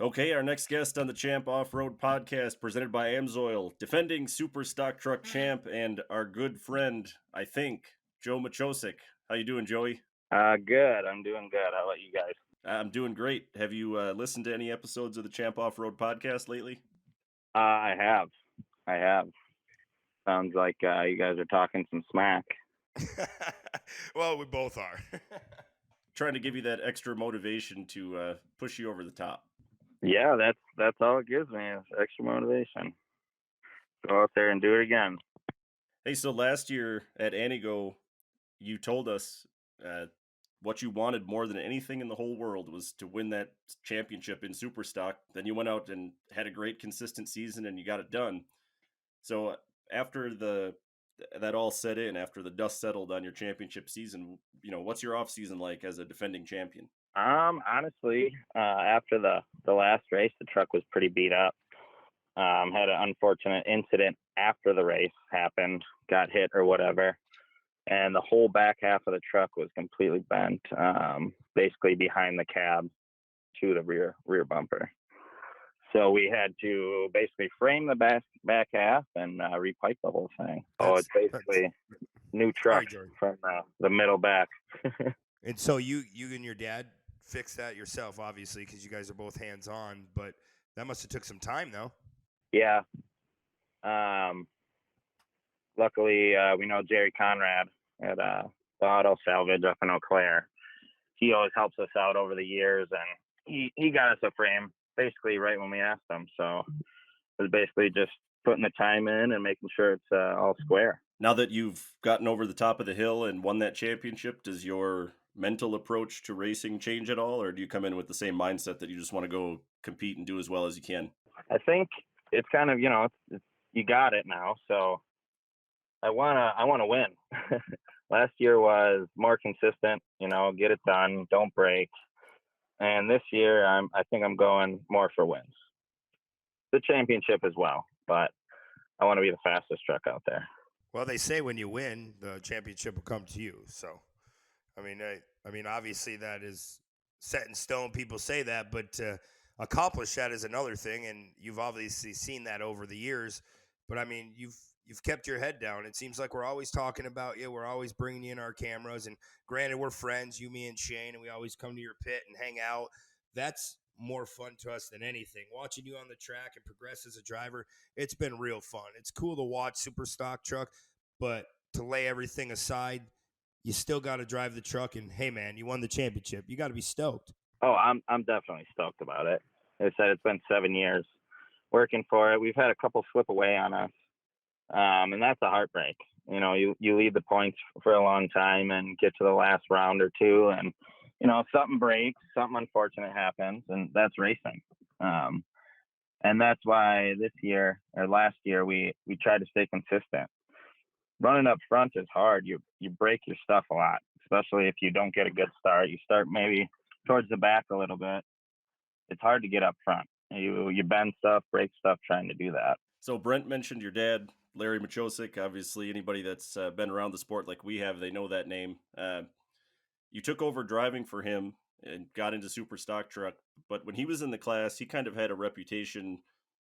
Okay, our next guest on the Champ Off-Road podcast, presented by Amsoil, defending Super Stock Truck Champ and our good friend, I think, Joe Maciosek. How you doing, Joey? Good. I'm doing good. How about you guys? I'm doing great. Have you listened to any episodes of the Champ Off-Road podcast lately? I have. Sounds like you guys are talking some smack. Well, we both are. Trying to give you that extra motivation to push you over the top. Yeah, that's all it gives me is extra motivation. Go out there and do it again. Hey, so last year at Anigo, you told us what you wanted more than anything in the whole world was to win that championship in Superstock. Then you went out and had a great consistent season and you got it done. So after that all set in, after the dust settled on your championship season, what's your off season like as a defending champion? Honestly, after the last race, the truck was pretty beat up. Had an unfortunate incident after the race happened, got hit or whatever. and the whole back half of the truck was completely bent, basically behind the cab to the rear bumper. So we had to basically frame the back half and repipe the whole thing. So it's basically new truck from the middle back. And so you and your dad fixed that yourself, obviously, because you guys are both hands-on. But that must have took some time, though. Yeah. Luckily, we know Jerry Conrad at the Auto Salvage up in Eau Claire. He always helps us out over the years, and he got us a frame basically right when we asked him. So it was basically just putting the time in and making sure it's all square. Now that you've gotten over the top of the hill and won that championship, does your mental approach to racing change at all, or do you come in with the same mindset that you just want to go compete and do as well as you can? I think it's kind of, it's you got it now, so I wanna win. Last year was more consistent, get it done, don't break. And this year I think I'm going more for wins. The championship as well, but I want to be the fastest truck out there. Well, they say when you win, the championship will come to you. So, I mean, obviously that is set in stone. People say that, but to accomplish that is another thing. And you've obviously seen that over the years. But I mean, you've kept your head down. It seems like we're always talking about you. We're always bringing you in our cameras. And granted, we're friends, you, me, and Shane, and we always come to your pit and hang out. That's more fun to us than anything. Watching you on the track and progress as a driver, it's been real fun. It's cool to watch Super Stock Truck, but to lay everything aside, you still got to drive the truck. And hey, man, you won the championship. You got to be stoked. Oh, I'm definitely stoked about it. As I said, it's been 7 years working for it. We've had a couple slip away on us, and that's a heartbreak. You lead the points for a long time and get to the last round or two, and something breaks, something unfortunate happens, and that's racing. And that's why this year or last year we tried to stay consistent. Running up front is hard. You break your stuff a lot, especially if you don't get a good start. You start maybe towards the back a little bit. It's hard to get up front. You bend stuff, break stuff trying to do that. So Brent mentioned your dad, Larry Maciosek. Obviously, anybody that's been around the sport like we have, they know that name. You took over driving for him and got into Super Stock Truck, but when he was in the class, he kind of had a reputation.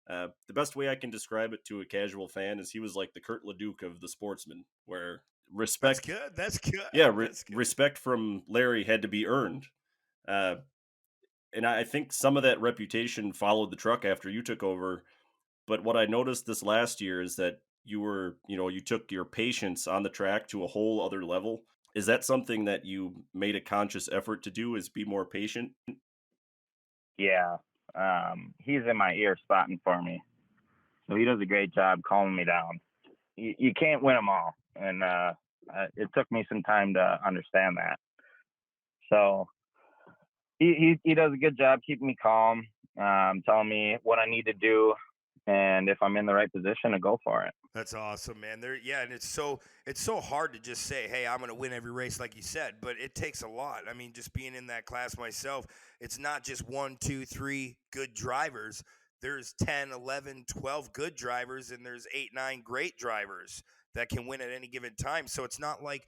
The best way I can describe it to a casual fan is he was like the Kurt LeDuc of the sportsman, where respect. That's good. Yeah, That's good. Respect from Larry had to be earned. And I think some of that reputation followed the truck after you took over. But what I noticed this last year is that you took your patience on the track to a whole other level. Is that something that you made a conscious effort to do, is be more patient? Yeah. He's in my ear spotting for me. So he does a great job calming me down. You can't win them all. And it took me some time to understand that. So he does a good job keeping me calm, telling me what I need to do, and if I'm in the right position to go for it. That's awesome, man. And it's so hard to just say, hey, I'm going to win every race like you said, but it takes a lot. I mean, just being in that class myself, it's not just 1, 2, 3 good drivers. There's 10, 11, 12 good drivers, and there's 8, 9 great drivers that can win at any given time. So it's not like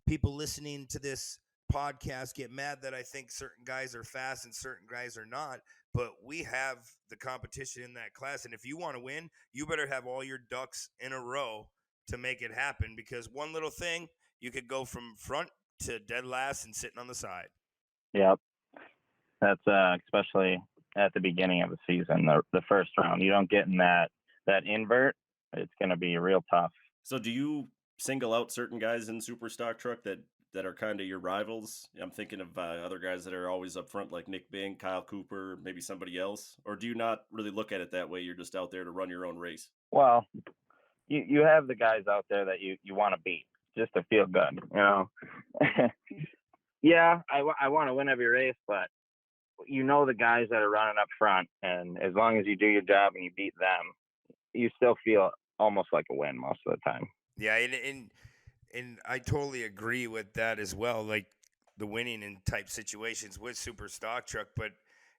people listening to this podcast get mad that I think certain guys are fast and certain guys are not, but we have the competition in that class. And if you want to win, you better have all your ducks in a row to make it happen, because one little thing, you could go from front to dead last and sitting on the side. Yep. That's especially at the beginning of the season, the first round. You don't get in that invert, it's going to be real tough. So do you single out certain guys in Super Stock Truck that are kind of your rivals? I'm thinking of other guys that are always up front, like Nick Bing, Kyle Cooper, maybe somebody else. Or do you not really look at it that way? You're just out there to run your own race? Well, you have the guys out there that you want to beat just to feel good, Yeah, I want to win every race, but the guys that are running up front, and as long as you do your job and you beat them, you still feel almost like a win most of the time. Yeah, and I totally agree with that as well, like the winning in type situations with Super Stock Truck, but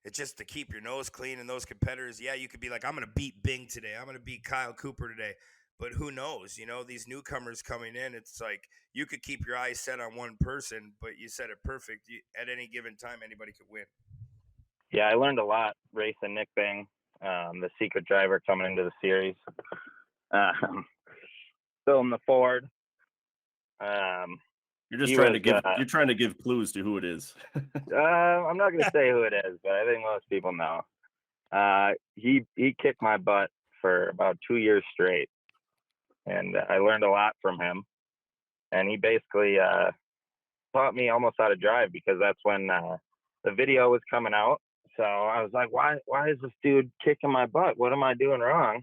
it's just to keep your nose clean and those competitors. Yeah, you could be like, I'm going to beat Bing today. I'm going to beat Kyle Cooper today. But who knows? These newcomers coming in, it's like you could keep your eyes set on one person, but you said it perfect. At any given time, anybody could win. Yeah, I learned a lot racing Nick Bing, the secret driver coming into the series. Still in the Ford. You're trying to give clues to who it is. I'm not going to say who it is, but I think most people know. He kicked my butt for about 2 years straight, and I learned a lot from him. And he basically taught me almost how to drive, because that's when the video was coming out. So I was like, why is this dude kicking my butt? What am I doing wrong?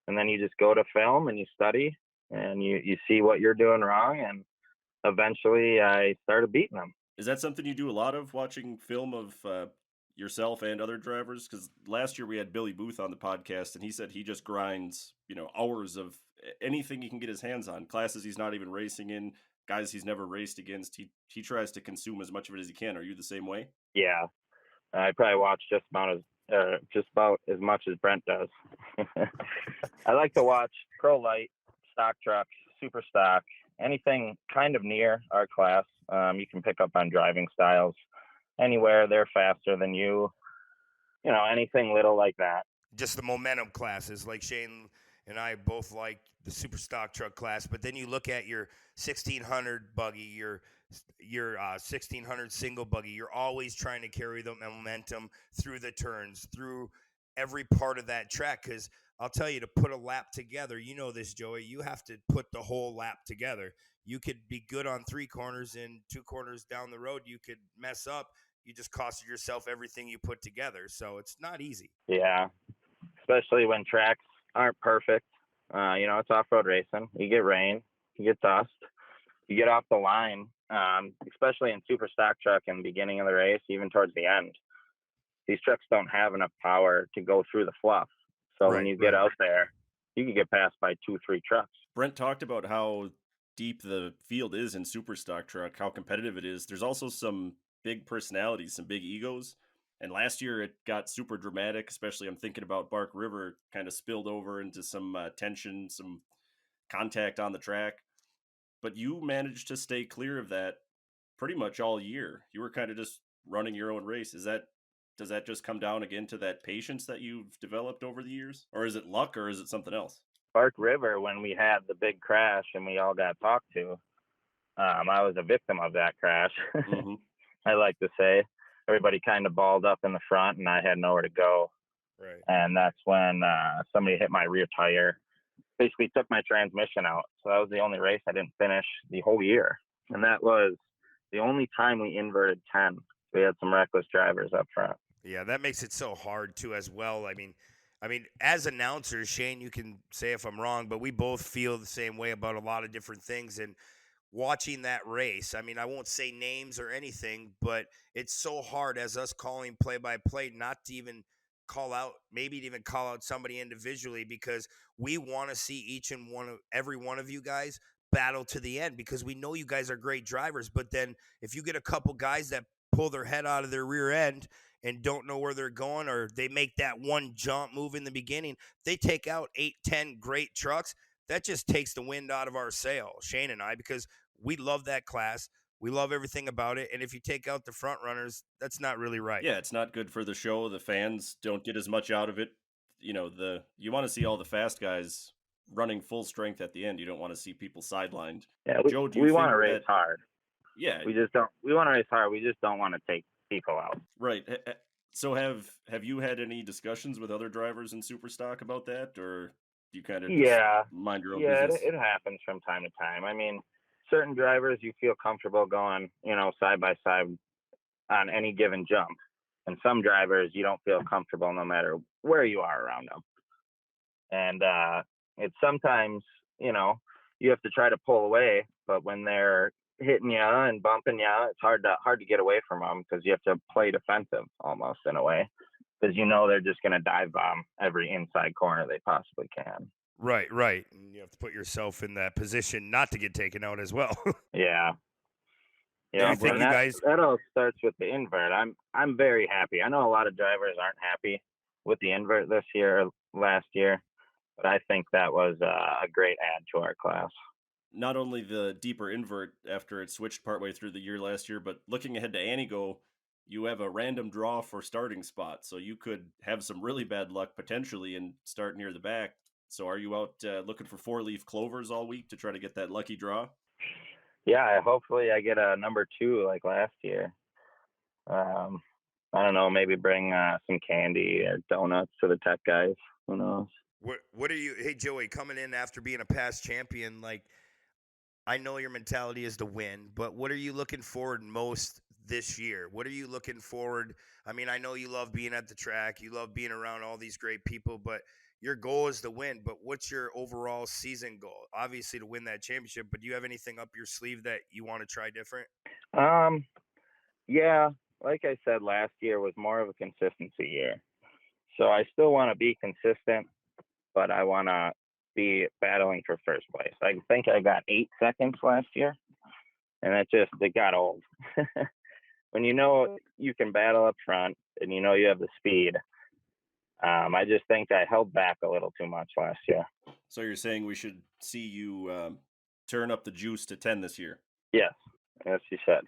And then you just go to film and you study and you see what you're doing wrong. And eventually I started beating him. Is that something you do a lot of, watching film of yourself and other drivers? Because last year we had Billy Booth on the podcast, and he said he just grinds, hours of anything he can get his hands on. Classes he's not even racing in, guys he's never raced against. He tries to consume as much of it as he can. Are you the same way? Yeah, I probably watch just about as much as Brent does. I like to watch pro light, stock trucks, super stock, anything kind of near our class. You can pick up on driving styles anywhere. They're faster than you. Anything little like that. Just the momentum classes, like Shane and I both like the super stock truck class. But then you look at your 1600 buggy, your 1600 single buggy. You're always trying to carry the momentum through the turns, through every part of that track. Because I'll tell you, to put a lap together, this, Joey, you have to put the whole lap together. You could be good on 3 corners, and 2 corners down the road, you could mess up. You just costed yourself everything you put together. So it's not easy. Yeah, especially when tracks aren't perfect. It's off-road racing. You get rain, you get dust, you get off the line, especially in super stock truck in the beginning of the race, even towards the end. These trucks don't have enough power to go through the fluff. So when you get out there, you can get passed by 2-3 trucks. Brent talked about how deep the field is in super stock truck, how competitive it is. There's also some big personalities, some big egos. And last year it got super dramatic, especially I'm thinking about Bark River, kind of spilled over into some tension, some contact on the track. But you managed to stay clear of that pretty much all year. You were kind of just running your own race. Does that just come down again to that patience that you've developed over the years? Or is it luck, or is it something else? Bark River, when we had the big crash and we all got talked to, I was a victim of that crash. Mm-hmm. I like to say. Everybody kind of balled up in the front, and I had nowhere to go. Right. And that's when somebody hit my rear tire, basically took my transmission out. So that was the only race I didn't finish the whole year. And that was the only time we inverted 10. We had some reckless drivers up front. Yeah, that makes it so hard, too, as well. I mean, as announcers, Shane, you can say if I'm wrong, but we both feel the same way about a lot of different things. And watching that race, I won't say names or anything, but it's so hard as us calling play-by-play not to even call out, maybe to even call out somebody individually, because we want to see each and every one of you guys battle to the end, because we know you guys are great drivers. But then if you get a couple guys that pull their head out of their rear end and don't know where they're going, or they make that one jump move in the beginning, they take out 8-10 great trucks. That just takes the wind out of our sail, Shane and I, because we love that class. We love everything about it. And if you take out the front runners, that's not really right. Yeah, it's not good for the show. The fans don't get as much out of it. You want to see all the fast guys running full strength at the end. You don't want to see people sidelined. Yeah, Joe, we want to race hard. Yeah. We want to race hard. We just don't want to take people out. Right. So have you had any discussions with other drivers in Superstock about that, or do you kind of mind your own business? Yeah, it happens from time to time. Certain drivers you feel comfortable going, side by side on any given jump. And some drivers you don't feel comfortable no matter where you are around them. And it's sometimes, you have to try to pull away, but when they're hitting you and bumping you, it's hard to get away from them, because you have to play defensive almost in a way, because they're just going to dive bomb every inside corner they possibly can. Right. And you have to put yourself in that position not to get taken out as well. Yeah. I think you guys. That all starts with the invert. I'm very happy. I know a lot of drivers aren't happy with the invert this year or last year, But I think that was a great add to our class. Not only the deeper invert after it switched partway through the year last year, but looking ahead to Anigo, you have a random draw for starting spot. So you could have some really bad luck potentially and start near the back. So are you out looking for 4-leaf clovers all week to try to get that lucky draw? Yeah, hopefully I get a number 2 like last year. I don't know, maybe bring some candy or donuts to the tech guys. Who knows? What are you? Hey, Joey, coming in after being a past champion, like, I know your mentality is to win, but what are you looking forward most this year? What are you looking forward? I mean, I know you love being at the track, you love being around all these great people, but your goal is to win. But what's your overall season goal? Obviously to win that championship, but do you have anything up your sleeve that you want to try different? Yeah, like I said, last year was more of a consistency year. So I still want to be consistent, but I want to be battling for first place. I think I got 8 seconds last year, and it got old. When you know you can battle up front and you know you have the speed, I just think I held back a little too much last year. So you're saying we should see you turn up the juice to 10 this year? Yes, as you said.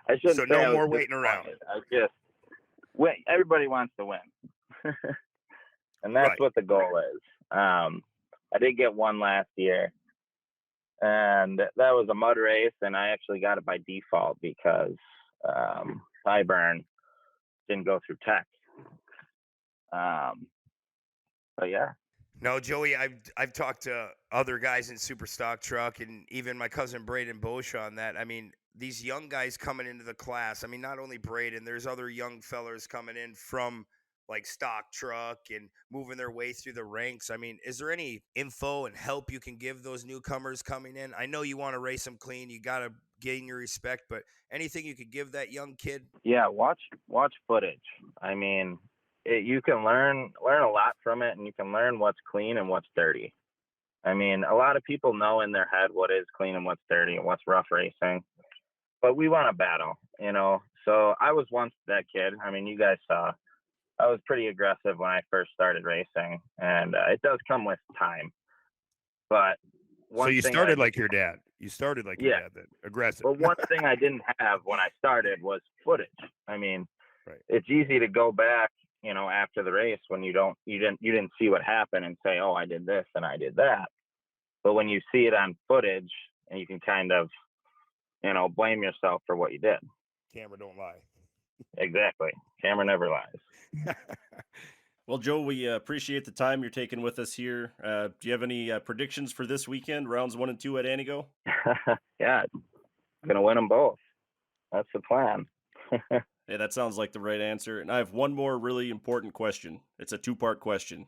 I shouldn't So say no I was more waiting around. I just win. Everybody wants to win, and that's Right. what the goal is. I did get one last year, and that was a mud race, and I actually got it by default because Tyburn didn't go through tech. But yeah. No, Joey, I've talked to other guys in Super Stock Truck and even my cousin Braden Bosch on that. I mean, these young guys coming into the class, I mean, not only Braden, there's other young fellers coming in from like Stock Truck and moving their way through the ranks. I mean, is there any info and help you can give those newcomers coming in? I know you want to race them clean. You got to gain your respect, but anything you could give that young kid? Yeah, watch footage. I mean, you can learn a lot from it, and you can learn what's clean and what's dirty. I mean, a lot of people know in their head what is clean and what's dirty and what's rough racing, but we want to battle, you know. So I was once that kid. I mean, you guys saw I was pretty aggressive when I first started racing, and it does come with time. But so you started like your dad. You started like your dad, then aggressive. But one thing I didn't have when I started was footage. I mean, right. It's easy to go back, you know, after the race when you didn't see what happened and say, oh, I did this and I did that. But when you see it on footage, and you can kind of, you know, blame yourself for what you did. Camera don't lie. Exactly. Camera never lies. Well, Joe, we appreciate the time you're taking with us here. Do you have any predictions for this weekend, rounds 1 and 2 at Anigo? Yeah, I'm going to win them both. That's the plan. Hey, that sounds like the right answer. And I have one more really important question. It's a 2-part question.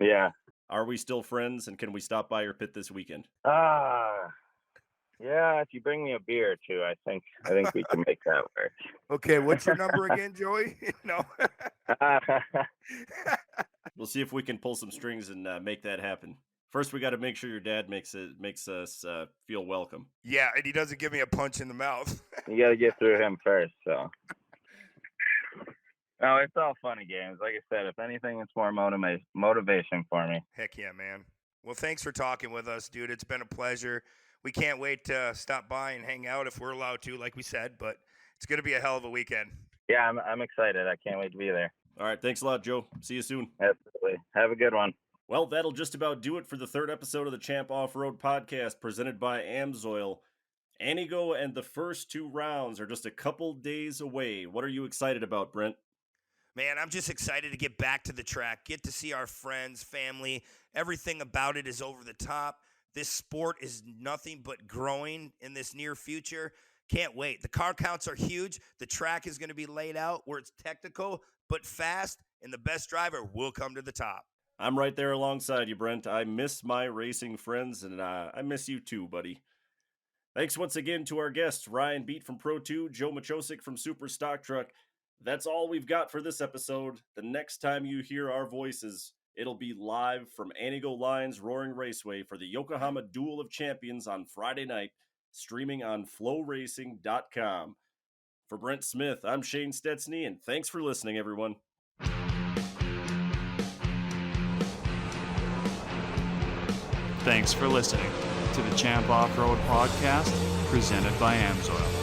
Yeah. Are we still friends, and can we stop by your pit this weekend? Yeah, if you bring me a beer too, I think we can make that work. Okay, what's your number again, Joey? No. We'll see if we can pull some strings and make that happen. First, we got to make sure your dad makes us feel welcome. Yeah, and he doesn't give me a punch in the mouth. You got to get through him first, so. No, it's all funny games. Like I said, if anything, it's more motivation for me. Heck yeah, man. Well, thanks for talking with us, dude. It's been a pleasure. We can't wait to stop by and hang out if we're allowed to, like we said, but it's going to be a hell of a weekend. Yeah, I'm excited. I can't wait to be there. All right, thanks a lot, Joe. See you soon. Absolutely. Have a good one. Well, that'll just about do it for the 3rd episode of the Champ Off-Road Podcast presented by Amsoil. Anigo and the first 2 rounds are just a couple days away. What are you excited about, Brent? Man, I'm just excited to get back to the track, get to see our friends, family. Everything about it is over the top. This sport is nothing but growing in this near future. Can't wait. The car counts are huge. The track is going to be laid out where it's technical but fast, and the best driver will come to the top. I'm right there alongside you, Brent. I miss my racing friends, and I miss you too, buddy. Thanks once again to our guests, Ryan Beat from Pro 2, Joe Maciosek from Super Stock Truck. That's all we've got for this episode. The next time you hear our voices, it'll be live from Anigo Lines Roaring Raceway for the Yokohama Duel of Champions on Friday night, streaming on flowracing.com. For Brent Smith, I'm Shane Stetsny, and thanks for listening, everyone. Thanks for listening to the Champ Off-Road Podcast, presented by Amsoil.